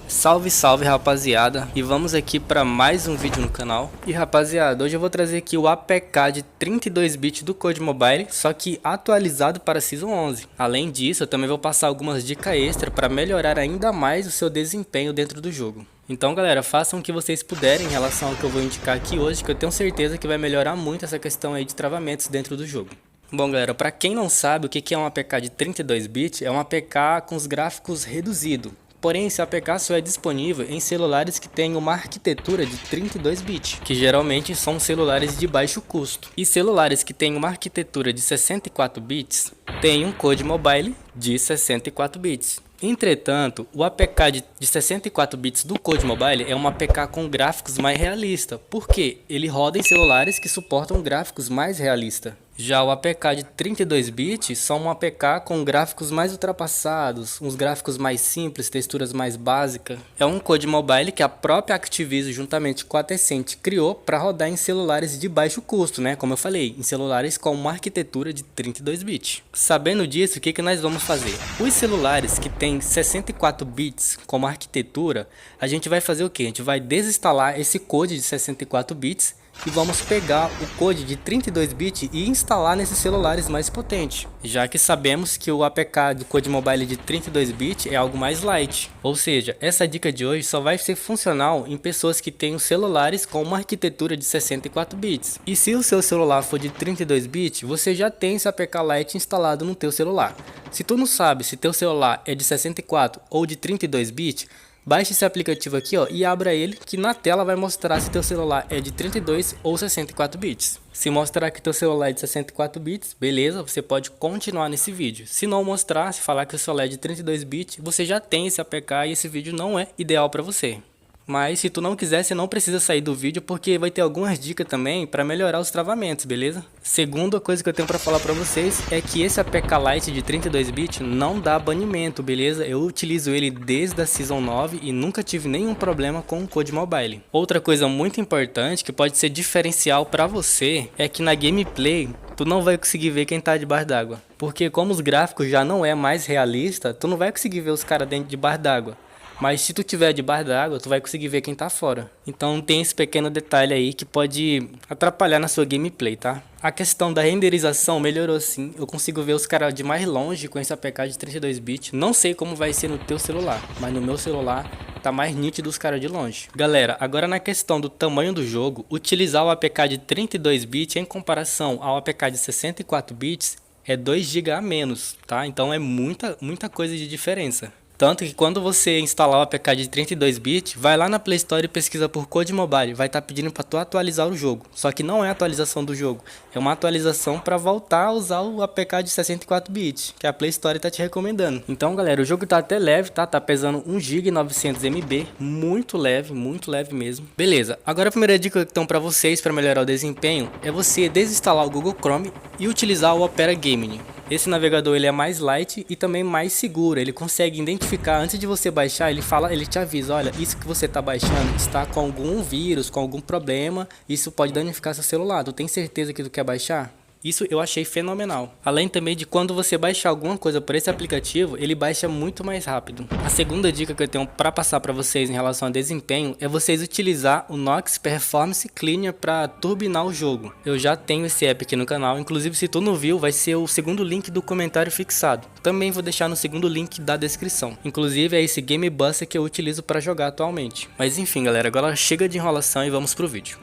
Salve, salve rapaziada, e vamos aqui para mais um vídeo no canal. E rapaziada, hoje eu vou trazer aqui o APK de 32 bits do COD Mobile, só que atualizado para Season 11. Além disso, eu também vou passar algumas dicas extra para melhorar ainda mais o seu desempenho dentro do jogo. Então galera, façam o que vocês puderem em relação ao que eu vou indicar aqui hoje, que eu tenho certeza que vai melhorar muito essa questão aí de travamentos dentro do jogo. Bom galera, para quem não sabe o que é um APK de 32 bits, é um APK com os gráficos reduzidos. Porém, esse APK só é disponível em celulares que têm uma arquitetura de 32 bits, que geralmente são celulares de baixo custo. E celulares que têm uma arquitetura de 64 bits têm um COD Mobile de 64 bits. Entretanto, o APK de 64 bits do COD Mobile é um APK com gráficos mais realistas, porque ele roda em celulares que suportam gráficos mais realistas. Já o APK de 32 bits são um APK com gráficos mais ultrapassados, uns gráficos mais simples, texturas mais básicas. É um COD Mobile que a própria Activision juntamente com a Tencent criou para rodar em celulares de baixo custo, né? Como eu falei, em celulares com uma arquitetura de 32 bits. Sabendo disso, o que nós vamos fazer? Os celulares que têm 64 bits como arquitetura, a gente vai fazer o que? A gente vai desinstalar esse code de 64 bits e vamos pegar o code de 32 bits e instalar nesses celulares mais potentes, já que sabemos que o APK do COD Mobile de 32 bits é algo mais light. Ou seja, essa dica de hoje só vai ser funcional em pessoas que tenham celulares com uma arquitetura de 64 bits. E se o seu celular for de 32 bits, você já tem esse APK Lite instalado no teu celular. Se tu não sabe se teu celular é de 64 ou de 32 bits, baixe esse aplicativo aqui, ó, e abra ele, que na tela vai mostrar se teu celular é de 32 ou 64 bits. Se mostrar que teu celular é de 64 bits, beleza, você pode continuar nesse vídeo. Se não mostrar, se falar que o celular é de 32 bits, você já tem esse APK e esse vídeo não é ideal para você. Mas se tu não quiser, você não precisa sair do vídeo, porque vai ter algumas dicas também para melhorar os travamentos, beleza? Segunda coisa que eu tenho para falar para vocês é que esse APK Lite de 32 bits não dá banimento, beleza? Eu utilizo ele desde a Season 9 e nunca tive nenhum problema com o COD Mobile. Outra coisa muito importante que pode ser diferencial para você é que na gameplay tu não vai conseguir ver quem tá debaixo d'água. Porque como os gráficos já não é mais realista, tu não vai conseguir ver os caras dentro debaixo d'água. Mas se tu tiver debaixo d'água, tu vai conseguir ver quem tá fora. Então tem esse pequeno detalhe aí que pode atrapalhar na sua gameplay, tá? A questão da renderização melhorou sim. Eu consigo ver os caras de mais longe com esse APK de 32 bits. Não sei como vai ser no teu celular, mas no meu celular tá mais nítido os caras de longe. Galera, agora na questão do tamanho do jogo, utilizar o APK de 32 bits em comparação ao APK de 64 bits é 2 GB a menos, tá? Então é muita coisa de diferença. Tanto que quando você instalar o APK de 32 bits, vai lá na Play Store e pesquisa por COD Mobile, vai estar pedindo para tu atualizar o jogo. Só que não é atualização do jogo, é uma atualização para voltar a usar o APK de 64 bits, que a Play Store tá te recomendando. Então, galera, o jogo tá até leve, tá? Tá pesando 1 GB e 900 MB, muito leve mesmo. Beleza, agora a primeira dica então para vocês para melhorar o desempenho é você desinstalar o Google Chrome e utilizar o Opera Gaming. Esse navegador ele é mais light e também mais seguro. Ele consegue identificar antes de você baixar, ele te avisa, olha, isso que você está baixando está com algum vírus, com algum problema, isso pode danificar seu celular. Tu tem certeza que tu quer baixar? Isso eu achei fenomenal. Além também de quando você baixar alguma coisa por esse aplicativo, ele baixa muito mais rápido. A segunda dica que eu tenho para passar para vocês em relação a desempenho é vocês utilizar o Nox Performance Cleaner para turbinar o jogo. Eu já tenho esse app aqui no canal, inclusive se tu não viu, vai ser o segundo link do comentário fixado. Também vou deixar no segundo link da descrição. Inclusive é esse Game Buster que eu utilizo para jogar atualmente. Mas enfim galera, agora chega de enrolação e vamos pro vídeo.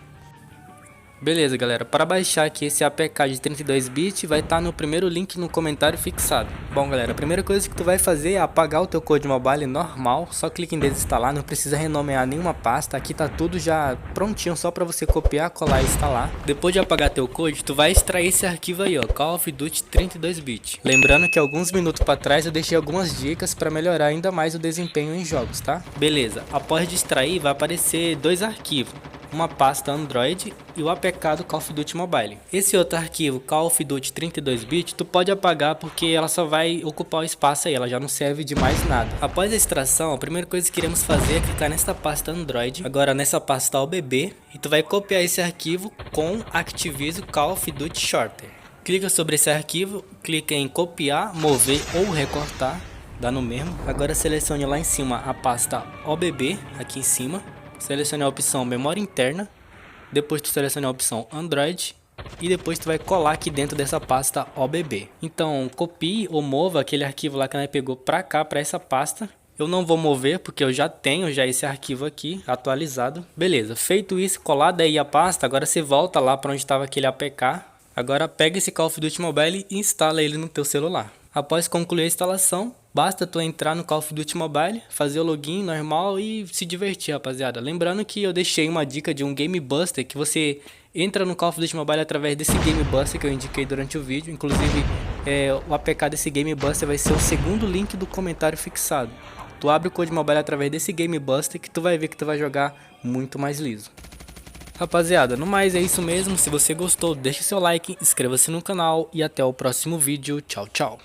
Beleza galera, para baixar aqui esse APK de 32 bits vai estar no primeiro link no comentário fixado. Bom galera, a primeira coisa que tu vai fazer é apagar o teu COD Mobile normal, só clica em desinstalar, não precisa renomear nenhuma pasta, aqui tá tudo já prontinho só para você copiar, colar e instalar. Depois de apagar teu code, tu vai extrair esse arquivo aí ó, Call of Duty 32 bits. Lembrando que alguns minutos para trás eu deixei algumas dicas para melhorar ainda mais o desempenho em jogos, tá? Beleza, após de extrair vai aparecer dois arquivos. Uma pasta Android e o APK do Call of Duty Mobile. Esse outro arquivo, Call of Duty 32 bits, tu pode apagar porque ela só vai ocupar o espaço aí, ela já não serve de mais nada. Após a extração, a primeira coisa que iremos fazer é clicar nesta pasta Android, agora nessa pasta OBB, e tu vai copiar esse arquivo com Activision Call of Duty Shorter. Clica sobre esse arquivo, clica em copiar, mover ou recortar. dá no mesmo. Agora selecione lá em cima a pasta OBB, aqui em cima. Selecione a opção memória interna. Depois tu selecione a opção Android. E depois tu vai colar aqui dentro dessa pasta OBB. Então copie ou mova aquele arquivo lá que nós pegou pra cá, pra essa pasta. Eu não vou mover porque eu já tenho esse arquivo aqui atualizado. Beleza, feito isso, colado aí a pasta, agora você volta lá para onde estava aquele APK. Agora pega esse Call of Duty Mobile e instala ele no teu celular. Após concluir a instalação, basta tu entrar no Call of Duty Mobile, fazer o login normal e se divertir, rapaziada. Lembrando que eu deixei uma dica de um Game Buster, que você entra no Call of Duty Mobile através desse Game Buster que eu indiquei durante o vídeo. Inclusive, o APK desse Game Buster vai ser o segundo link do comentário fixado. Tu abre o Code Mobile através desse Game Buster que tu vai ver que tu vai jogar muito mais liso. Rapaziada, no mais é isso mesmo. Se você gostou, deixe seu like, inscreva-se no canal e até o próximo vídeo. Tchau, tchau.